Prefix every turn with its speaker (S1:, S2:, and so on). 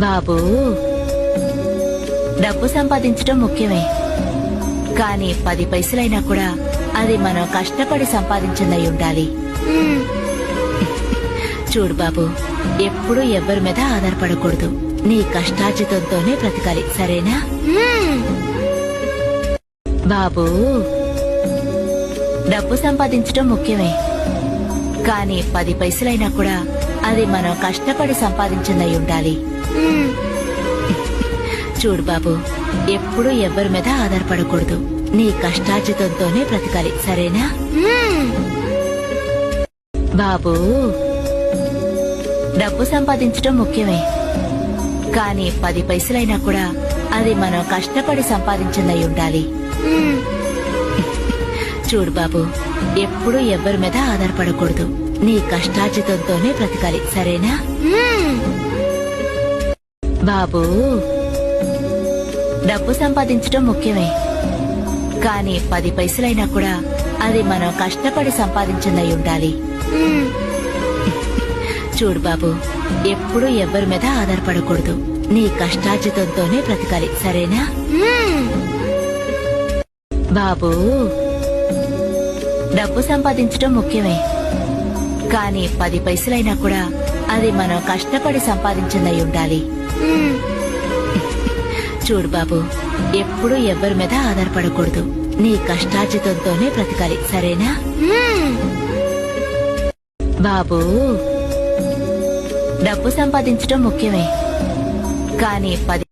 S1: బాబూ, డబ్బు సంపాదించడం ముఖ్యమే, కానీ 10 పైసలైనా కూడా అది మనం కష్టపడి సంపాదించిందై ఉండాలి. చూడు బాబు, ఎప్పుడూ ఎవ్వరి మీద ఆధారపడకూడదు. నీ కష్టార్జితంతోనే బ్రతకాలి, సరేనా? బాబూ, డబ్బు సంపాదించడం ముఖ్యమే, కానీ 10 పైసలైనా కూడా అది మనం కష్టపడి సంపాదించిందై ఉండాలి. చూడు బాబు, ఎప్పుడూ ఎవ్వరి మీద ఆధారపడకూడదు. నీ కష్టార్జితంతోనే బ్రతకాలి, సరేనా? బాబూ, డబ్బు సంపాదించడం ముఖ్యమే, కానీ 10 పైసలైనా కూడా అది మనం కష్టపడి సంపాదించిందై ఉండాలి. చూడు బాబు, ఎప్పుడూ ఎవ్వరి మీద ఆధారపడకూడదు. నీ కష్టార్జితంతోనే బ్రతకాలి, సరేనా? బాబూ, డబ్బు సంపాదించడం ముఖ్యమే, కానీ 10 పైసలైనా కూడా అది మనం కష్టపడి సంపాదించిందై ఉండాలి. చూడు బాబు, ఎప్పుడూ ఎవ్వరి మీద ఆధారపడకూడదు. నీ కష్టార్జితంతోనే బ్రతకాలి, సరేనా? బాబూ, డబ్బు సంపాదించడం ముఖ్యమే, కానీ 10 పైసలైనా కూడా అది మనం కష్టపడి సంపాదించిందై ఉండాలి. చూడు బాబు, ఎప్పుడూ ఎవ్వరి మీద ఆధారపడకూడదు. నీ కష్టార్జితంతోనే బ్రతకాలి, సరేనా? బాబూ, డబ్బు సంపాదించడం ముఖ్యమే, కానీ 10